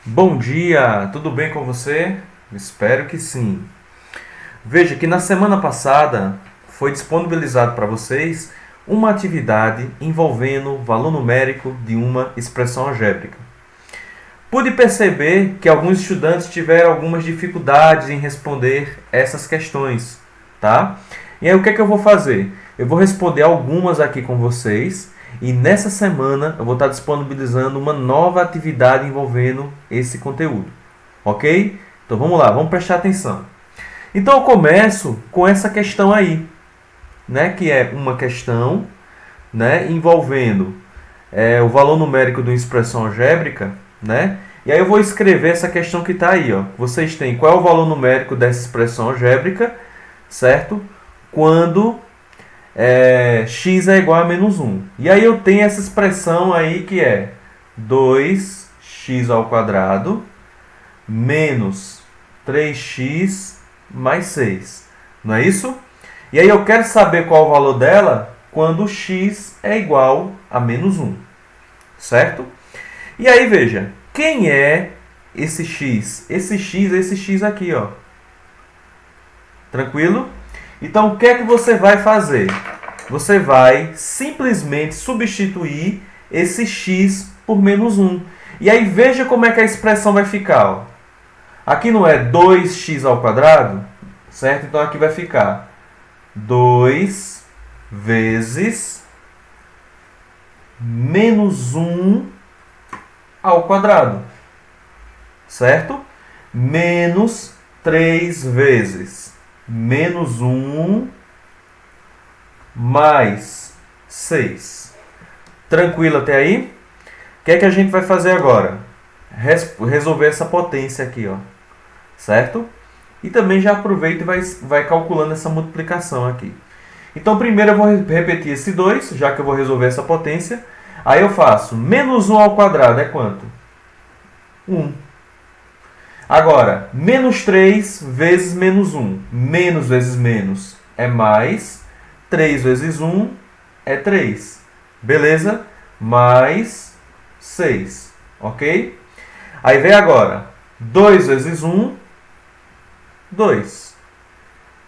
Bom dia, tudo bem com você? Espero que sim. Veja que na semana passada foi disponibilizado para vocês uma atividade envolvendo o valor numérico de uma expressão algébrica. Pude perceber que alguns estudantes tiveram algumas dificuldades em responder essas questões, tá? E aí o que é que eu vou fazer? Eu vou responder algumas aqui com vocês e nessa semana eu vou estar disponibilizando uma nova atividade envolvendo esse conteúdo, ok? Então vamos lá, vamos prestar atenção. Então eu começo com essa questão aí, né? Que é uma questão, né? Envolvendo o valor numérico de uma expressão algébrica, né? E aí eu vou escrever essa questão que está aí, ó. Vocês têm qual é o valor numérico dessa expressão algébrica, certo? Quando x é igual a menos 1. E aí eu tenho essa expressão aí que é 2x ao quadrado menos 3x mais 6. Não é isso? E aí eu quero saber qual é o valor dela quando x é igual a menos 1. Certo? E aí veja, quem é esse x? Esse x é esse x aqui, ó. Tranquilo? Então o que é que você vai fazer? Você vai simplesmente substituir esse x por menos 1. E aí veja como é que a expressão vai ficar. Ó. Aqui não é 2x ao quadrado, certo? Então aqui vai ficar 2 vezes menos 1 ao quadrado, certo? Menos 3 vezes menos 1 mais 6. Tranquilo até aí? O que é que a gente vai fazer agora? Resolver essa potência aqui, ó. Certo? E também já aproveita e vai calculando essa multiplicação aqui. Então primeiro eu vou repetir esse 2, já que eu vou resolver essa potência. Aí eu faço menos 1 ao quadrado é quanto? 1. Agora, menos 3 vezes menos 1. Menos vezes menos é mais. 3 vezes 1 é 3. Beleza? Mais 6. Ok? Aí vem agora. 2 vezes 1, 2.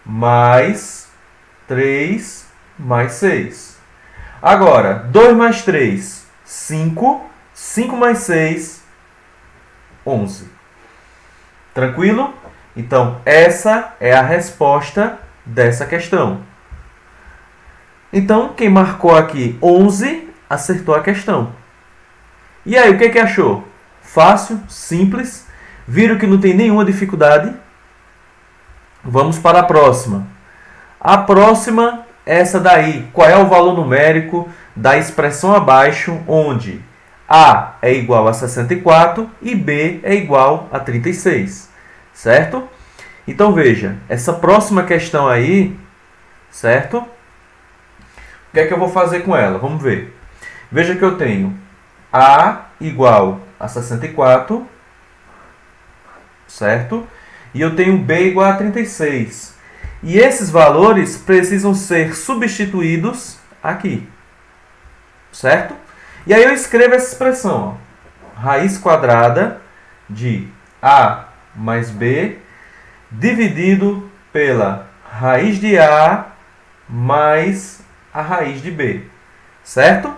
Mais 3 mais 6. Agora, 2 mais 3, 5. 5 mais 6, 11. Tranquilo? Então, essa é a resposta dessa questão. Então, quem marcou aqui 11, acertou a questão. E aí, o que que achou? Fácil, simples. Viram que não tem nenhuma dificuldade? Vamos para a próxima. A próxima é essa daí. Qual é o valor numérico da expressão abaixo, onde A é igual a 64 e B é igual a 36. Certo? Então, veja. Essa próxima questão aí, certo? O que é que eu vou fazer com ela? Vamos ver. Veja que eu tenho A igual a 64, certo? E eu tenho B igual a 36. E esses valores precisam ser substituídos aqui, certo? E aí eu escrevo essa expressão, ó. Raiz quadrada de A mais B dividido pela raiz de A mais a raiz de B, certo?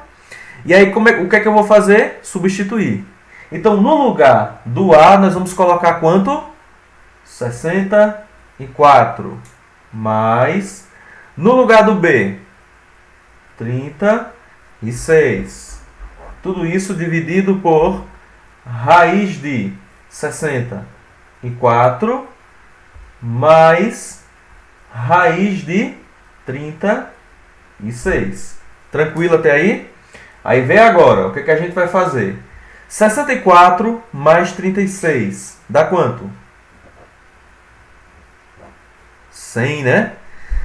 E aí o que é que eu vou fazer? Substituir. Então, no lugar do A, nós vamos colocar quanto? 64 mais, no lugar do B, 36. Tudo isso dividido por raiz de 64 mais raiz de 36. Tranquilo até aí? Aí vem agora, o que a gente vai fazer? 64 mais 36 dá quanto? 100, né?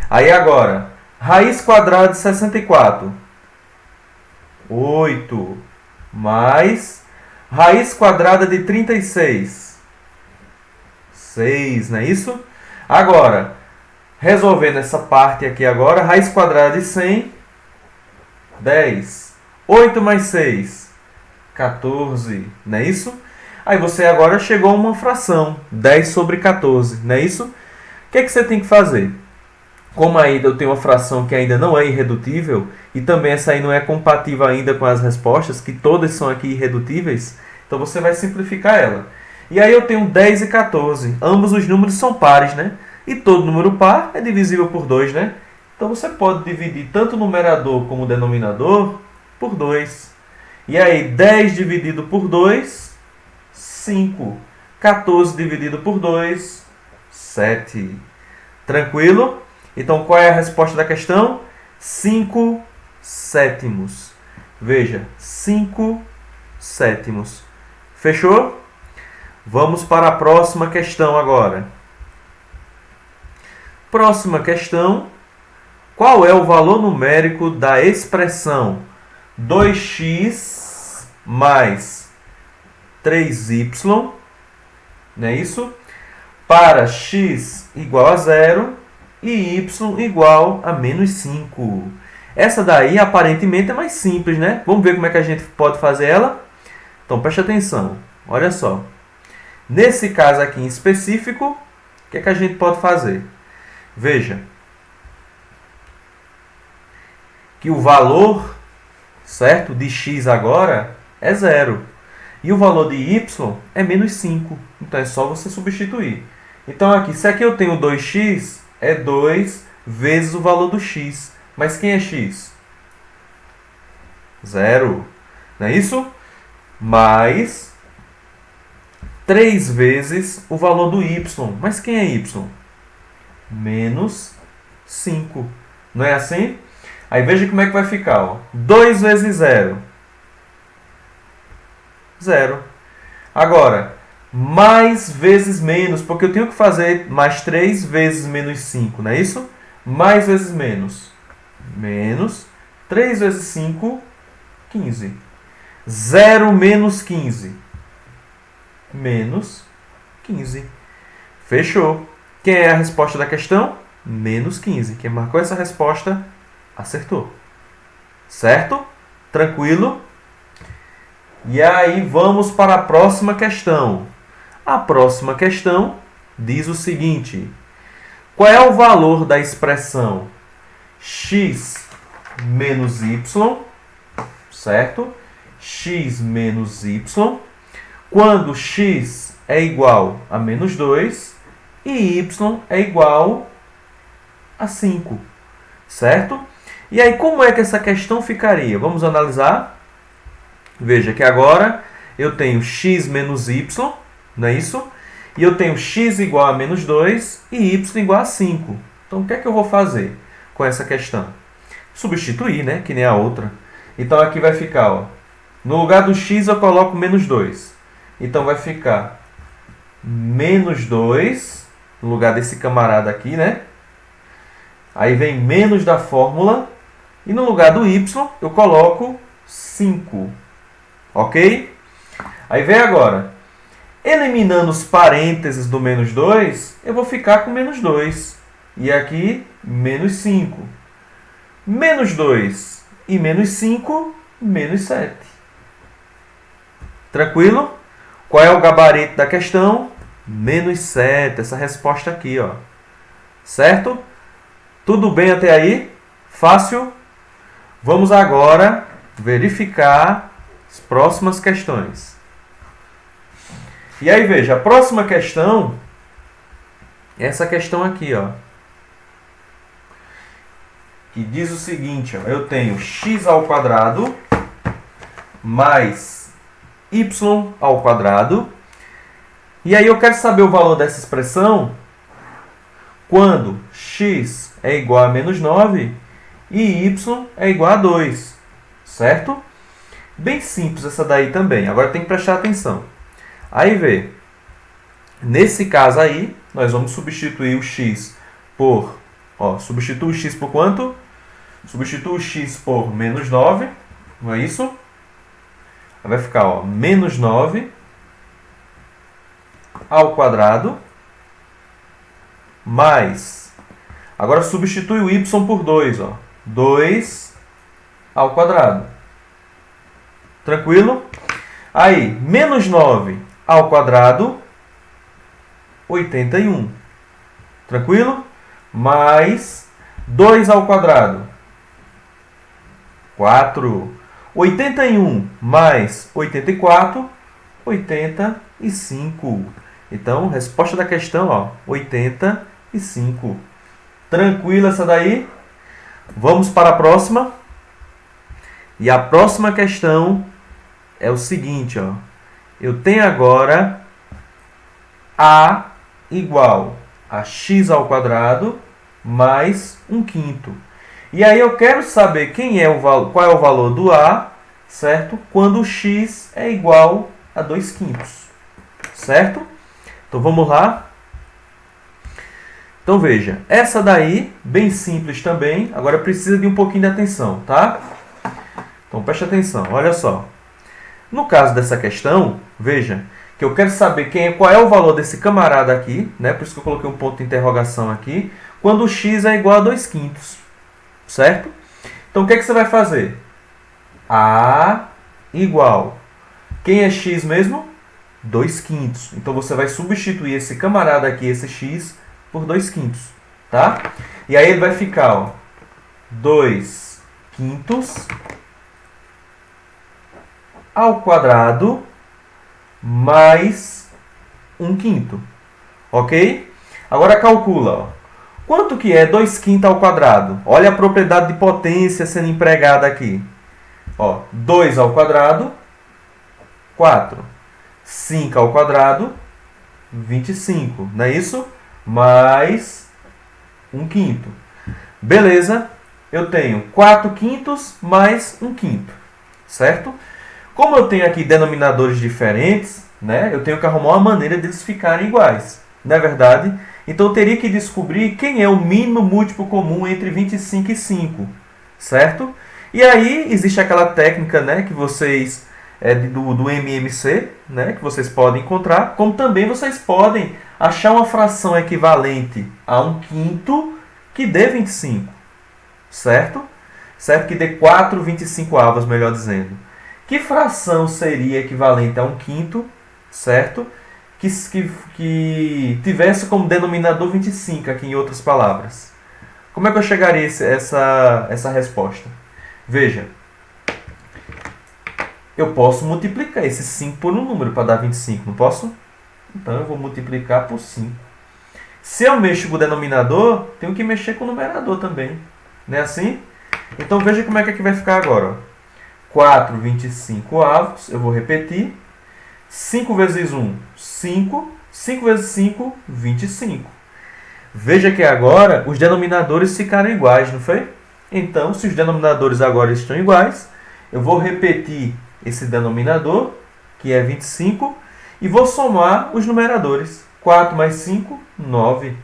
Aí agora, raiz quadrada de 64. 8 mais raiz quadrada de 36. 6, não é isso? Agora, resolvendo essa parte aqui agora, raiz quadrada de 100, 10. 8 mais 6, 14, não é isso? Aí você agora chegou a uma fração, 10 sobre 14, não é isso? O que é que você tem que fazer? Como ainda eu tenho uma fração que ainda não é irredutível, e também essa aí não é compatível ainda com as respostas, que todas são aqui irredutíveis, então você vai simplificar ela. E aí eu tenho 10 e 14. Ambos os números são pares, né? E todo número par é divisível por 2, né? Então você pode dividir tanto o numerador como o denominador por 2. E aí 10 dividido por 2, 5. 14 dividido por 2, 7. Tranquilo? Então qual é a resposta da questão? 5 sétimos. Veja, 5 sétimos. Fechou? Vamos para a próxima questão agora. Próxima questão. Qual é o valor numérico da expressão 2x mais 3y, não é isso? Para x igual a 0 e y igual a menos 5. Essa daí aparentemente é mais simples, né? Vamos ver como é que a gente pode fazer ela? Então preste atenção, olha só. Nesse caso aqui em específico, o que é que a gente pode fazer? Veja que o valor, certo, de x agora é 0. E o valor de y é menos 5. Então é só você substituir. Então aqui, se aqui eu tenho 2x, é 2 vezes o valor do x. Mas quem é x? 0. Não é isso? Mais 3 vezes o valor do y. Mas quem é y? Menos 5. Não é assim? Aí veja como é que vai ficar. Ó. 2 vezes 0. 0. Agora, mais vezes menos, porque eu tenho que fazer mais 3 vezes menos 5, não é isso? Mais vezes menos. Menos 3 vezes 5, 15. 0 menos 15. Menos 15. Fechou. Quem é a resposta da questão? Menos 15. Quem marcou essa resposta, acertou. Certo? Tranquilo? E aí vamos para a próxima questão. A próxima questão diz o seguinte. Qual é o valor da expressão x menos y, certo? X menos y, quando x é igual a menos 2 e y é igual a 5, certo? E aí, como é que essa questão ficaria? Vamos analisar. Veja que agora eu tenho x menos y, não é isso? E eu tenho x igual a menos 2 e y igual a 5. Então, o que é que eu vou fazer com essa questão? Substituir, né? Que nem a outra. Então, aqui vai ficar, ó, no lugar do x eu coloco menos 2. Então, vai ficar menos 2, no lugar desse camarada aqui, né? Aí vem menos da fórmula. E no lugar do y, eu coloco 5. Ok? Aí vem agora. Eliminando os parênteses do menos 2, eu vou ficar com menos 2. E aqui, menos 5. Menos 2 e menos 5, menos 7. Tranquilo? Qual é o gabarito da questão? Menos 7. Essa resposta aqui, ó. Certo? Tudo bem até aí? Fácil? Vamos agora verificar as próximas questões. E aí, veja, a próxima questão é essa questão aqui, ó. Que diz o seguinte, ó, eu tenho x ao quadrado mais y ao quadrado. E aí eu quero saber o valor dessa expressão quando x é igual a menos 9 e y é igual a 2, certo? Bem simples essa daí também. Agora tem que prestar atenção. Aí vê, nesse caso aí, nós vamos substituir o x por, ó, substitui o x por quanto? Substitui o x por menos 9, não é isso? Aí vai ficar, ó, menos 9 ao quadrado mais, agora substitui o y por 2, ó, 2 ao quadrado. Tranquilo? Aí, menos 9 ao quadrado, 81. Tranquilo? Mais 2 ao quadrado, 4. 81 mais 84, 85. Então, resposta da questão, ó, 85. Tranquilo essa daí? Vamos para a próxima. E a próxima questão é o seguinte, ó. Eu tenho agora a igual a x ao quadrado mais 1/5. E aí eu quero saber qual é o valor do a, certo? Quando o x é igual a 2/5, certo? Então vamos lá. Então veja, essa daí, bem simples também, agora precisa de um pouquinho de atenção, tá? Então preste atenção, olha só. No caso dessa questão, veja, que eu quero saber qual é o valor desse camarada aqui, né? Por isso que eu coloquei um ponto de interrogação aqui, quando o x é igual a 2/5, certo? Então o que é que você vai fazer? A igual, quem é x mesmo? 2/5. Então você vai substituir esse camarada aqui, esse x, por 2/5, tá? E aí ele vai ficar, ó, 2/5 ao quadrado mais 1/5, ok? Agora calcula, ó. Quanto que é 2/5 ao quadrado? Olha a propriedade de potência sendo empregada aqui. Ó, 2 ao quadrado, 4. 5 ao quadrado, 25, não é isso? Mais 1/5. Beleza, eu tenho 4/5 mais 1/5, certo? Como eu tenho aqui denominadores diferentes, né, eu tenho que arrumar uma maneira deles ficarem iguais, não é verdade? Então eu teria que descobrir quem é o mínimo múltiplo comum entre 25 e 5, certo? E aí existe aquela técnica, né, que vocês do MMC, né, que vocês podem encontrar, como também vocês podem achar uma fração equivalente a 1/5 que dê 25, certo? Certo? Que dê 4/25, melhor dizendo. Que fração seria equivalente a 1/5, certo? Que tivesse como denominador 25, aqui em outras palavras. Como é que eu chegaria a essa resposta? Veja, eu posso multiplicar esse 5 por um número para dar 25, não posso? Então eu vou multiplicar por 5. Se eu mexo com o denominador, tenho que mexer com o numerador também. Não é assim? Então veja como é que vai ficar agora. Ó. 4/25, eu vou repetir. 5 vezes 1, 5. 5 vezes 5, 25. Veja que agora os denominadores ficaram iguais, não foi? Então, se os denominadores agora estão iguais, eu vou repetir esse denominador, que é 25, e vou somar os numeradores. 4 mais 5, 9.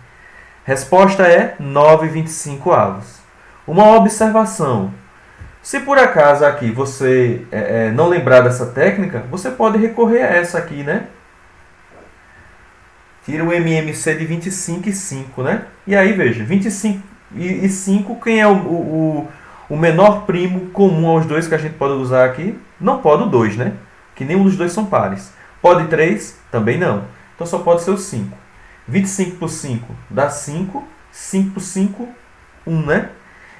Resposta é 9/25. Uma observação. Se por acaso aqui você não lembrar dessa técnica, você pode recorrer a essa aqui, né? Tira o MMC de 25 e 5, né? E aí, veja, 25 e 5, quem é o menor primo comum aos dois que a gente pode usar aqui? Não pode o 2, né? Que nenhum dos dois são pares. Pode 3? Também não. Então só pode ser o 5. 25 por 5 dá 5. 5 por 5, 1, né?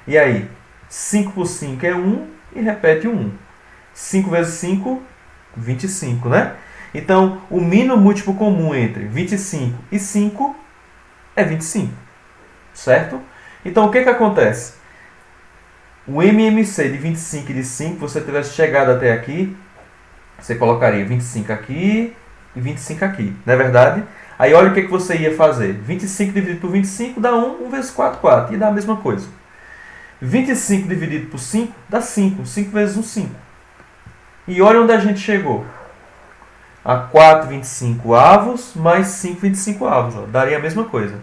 E aí, 5 por 5 é 1 e repete o 1. 5 vezes 5, 25, né? Então, o mínimo múltiplo comum entre 25 e 5 é 25, certo? Então, o que acontece? O MMC de 25 e de 5, você tivesse chegado até aqui, você colocaria 25 aqui e 25 aqui, não é verdade? Aí, olha o que você ia fazer. 25 dividido por 25 dá 1, 1 vezes 4, 4, e dá a mesma coisa. 25 dividido por 5 dá 5, 5 vezes 1, 5. E olha onde a gente chegou. A 4/25 mais 5/25, ó, daria a mesma coisa,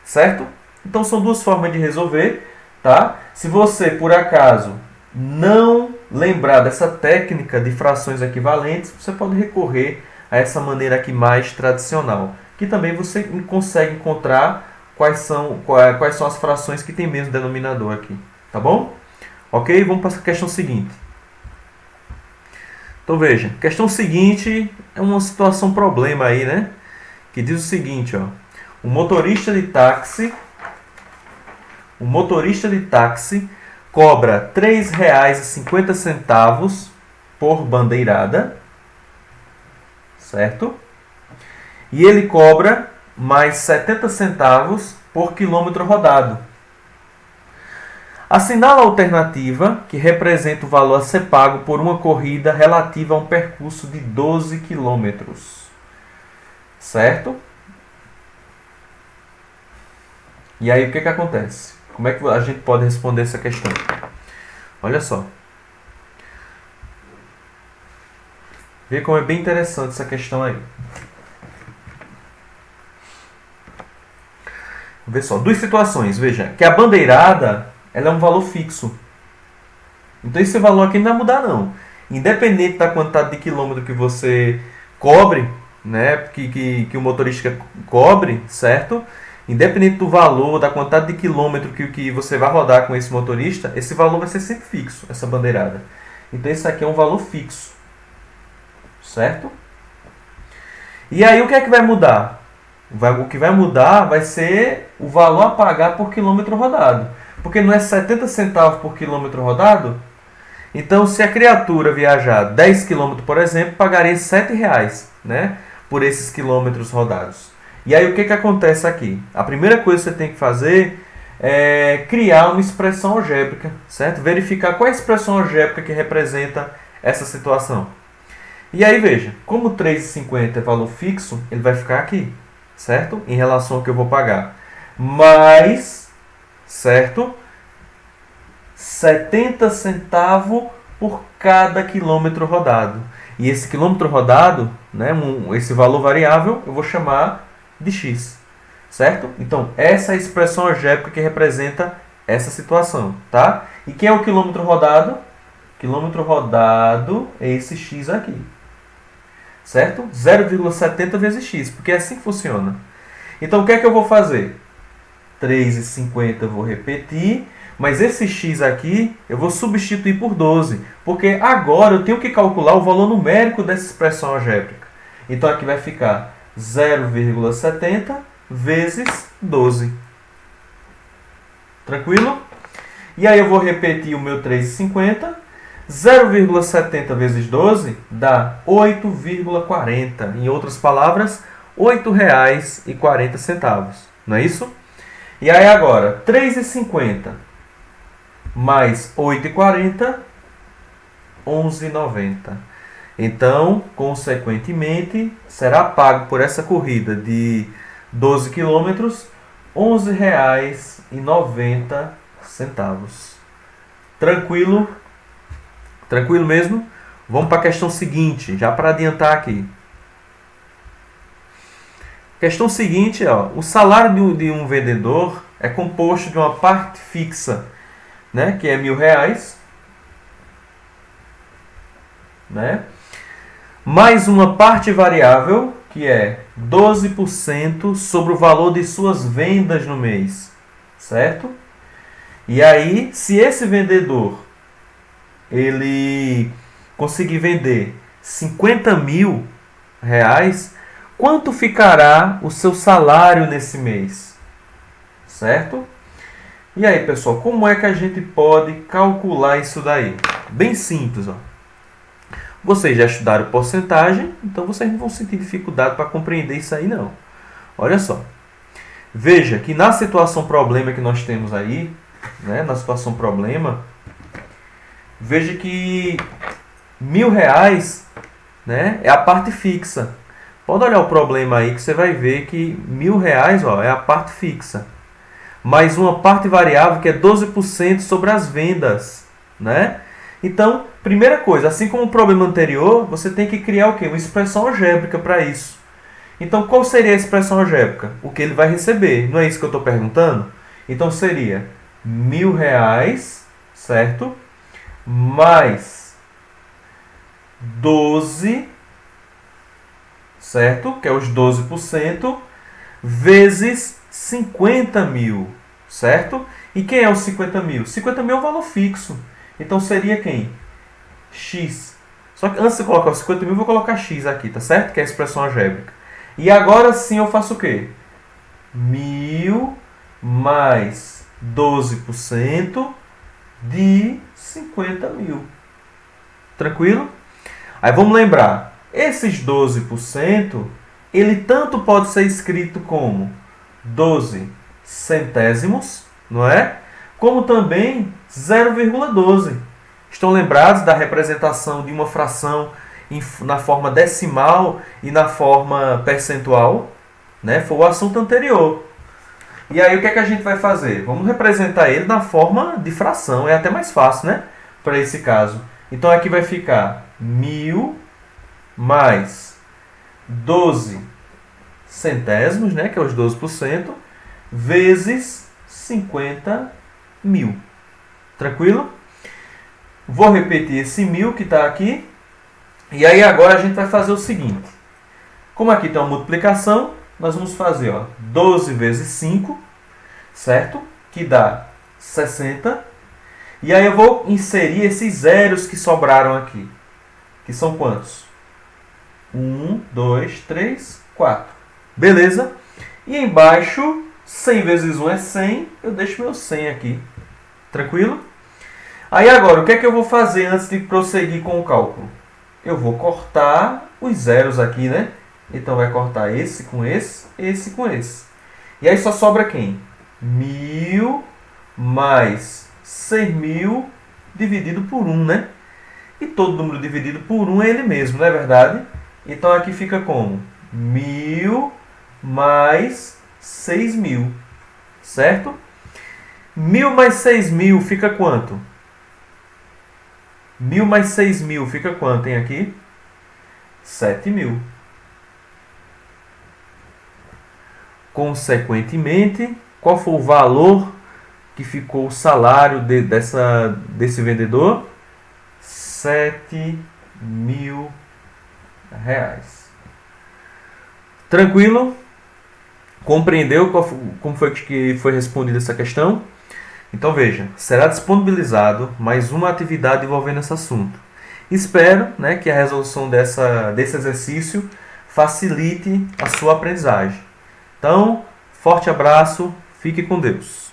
certo? Então são duas formas de resolver, tá? Se você por acaso não lembrar dessa técnica de frações equivalentes, você pode recorrer a essa maneira aqui mais tradicional, que também você consegue encontrar quais são as frações que tem mesmo denominador aqui, tá bom? Ok? Vamos para a questão seguinte. Então veja, questão seguinte é uma situação problema aí, né? Que diz o seguinte, ó. O motorista de táxi cobra R$ 3,50 por bandeirada, certo? E ele cobra mais 70 centavos por quilômetro rodado. Assinala a alternativa que representa o valor a ser pago por uma corrida relativa a um percurso de 12 quilômetros. Certo? E aí o que acontece? Como é que a gente pode responder essa questão? Olha só. Vê como é bem interessante essa questão aí. Vê só, duas situações. Veja, que a bandeirada ela é um valor fixo. Então esse valor aqui não vai mudar não. Independente da quantidade de quilômetro que você cobre, né, que o motorista cobre, certo? Independente do valor, da quantidade de quilômetro que você vai rodar com esse motorista, esse valor vai ser sempre fixo, essa bandeirada. Então esse aqui é um valor fixo. Certo? E aí o que é que vai mudar? O que vai mudar vai ser o valor a pagar por quilômetro rodado. Porque não é 70 centavos por quilômetro rodado? Então, se a criatura viajar 10 km, por exemplo, pagaria R$ 7,00, né, por esses quilômetros rodados. E aí, o que acontece aqui? A primeira coisa que você tem que fazer é criar uma expressão algébrica, certo? Verificar qual é a expressão algébrica que representa essa situação. E aí, veja, como 3,50 é valor fixo, ele vai ficar aqui, certo? Em relação ao que eu vou pagar. Mais, certo? 70 centavos por cada quilômetro rodado. E esse quilômetro rodado, né, esse valor variável, eu vou chamar de x. Certo? Então, essa é a expressão algébrica que representa essa situação. Tá? E quem é o quilômetro rodado? Quilômetro rodado é esse x aqui. Certo? 0,70 vezes x, porque é assim que funciona. Então, o que é que eu vou fazer? 3,50 eu vou repetir, mas esse x aqui eu vou substituir por 12, porque agora eu tenho que calcular o valor numérico dessa expressão algébrica. Então, aqui vai ficar 0,70 vezes 12. Tranquilo? E aí eu vou repetir o meu 3,50. 0,70 vezes 12 dá 8,40. Em outras palavras, R$ 8,40. Não é isso? E aí agora, 3,50 mais 8,40, 11,90. Então, consequentemente, será pago por essa corrida de 12 km, R$ 11,90. Tranquilo? Tranquilo mesmo? Vamos para a questão seguinte, já para adiantar aqui. Questão seguinte, ó, o salário de um vendedor é composto de uma parte fixa, né, que é R$ 1.000, né, mais uma parte variável, que é 12% sobre o valor de suas vendas no mês, certo? E aí, se esse vendedor ele conseguir vender R$ 50.000, quanto ficará o seu salário nesse mês? Certo? E aí, pessoal, como é que a gente pode calcular isso daí? Bem simples, ó. Vocês já estudaram porcentagem, então vocês não vão sentir dificuldade para compreender isso aí, não. Olha só. Veja que na situação problema que nós temos aí, né, na situação problema, veja que R$ 1.000, né, é a parte fixa. Pode olhar o problema aí que você vai ver que R$ 1.000, ó, é a parte fixa. Mais uma parte variável que é 12% sobre as vendas, né? Então, primeira coisa, assim como o problema anterior, você tem que criar o quê? Uma expressão algébrica para isso. Então, qual seria a expressão algébrica? O que ele vai receber. Não é isso que eu estou perguntando? Então, seria R$ 1.000, certo? Mais 12, certo? Que é os 12%, vezes 50.000, certo? E quem é os 50.000? 50.000 é um valor fixo. Então, seria quem? X. Só que antes de colocar os 50 mil, eu vou colocar x aqui, tá certo? Que é a expressão algébrica. E agora sim eu faço o quê? 1.000 mais 12% de 50 mil. Tranquilo? Aí vamos lembrar, esses 12%, ele tanto pode ser escrito como 12 centésimos, não é? Como também 0,12. Estão lembrados da representação de uma fração na forma decimal e na forma percentual? Né? Foi o assunto anterior. E aí o que é que a gente vai fazer? Vamos representar ele na forma de fração. É até mais fácil, né? Para esse caso. Então aqui vai ficar 1.000 mais 12 centésimos, né? Que é os 12%, vezes 50 mil. Tranquilo? Vou repetir esse 1.000 que está aqui. E aí agora a gente vai fazer o seguinte. Como aqui tem uma multiplicação, nós vamos fazer 12 vezes 5, certo? Que dá 60. E aí eu vou inserir esses zeros que sobraram aqui. Que são quantos? 1, 2, 3, 4. Beleza? E embaixo, 100 vezes 1 é 100. Eu deixo meu 100 aqui. Tranquilo? Aí agora, o que é que eu vou fazer antes de prosseguir com o cálculo? Eu vou cortar os zeros aqui, né? Então vai cortar esse com esse com esse. E aí só sobra quem? 1.000 mais 100.000 dividido por 1, né? E todo número dividido por 1 é ele mesmo, não é verdade? Então aqui fica como? 1.000 mais 6.000, certo? 1.000 mais 6.000 fica quanto? 1.000 mais 6.000 fica quanto, hein, aqui? 7.000. Consequentemente, qual foi o valor que ficou o salário desse vendedor? 7.000 reais. Tranquilo? Compreendeu como foi que foi respondida essa questão? Então veja, será disponibilizado mais uma atividade envolvendo esse assunto. Espero, né, que a resolução desse exercício facilite a sua aprendizagem. Então, forte abraço, fique com Deus.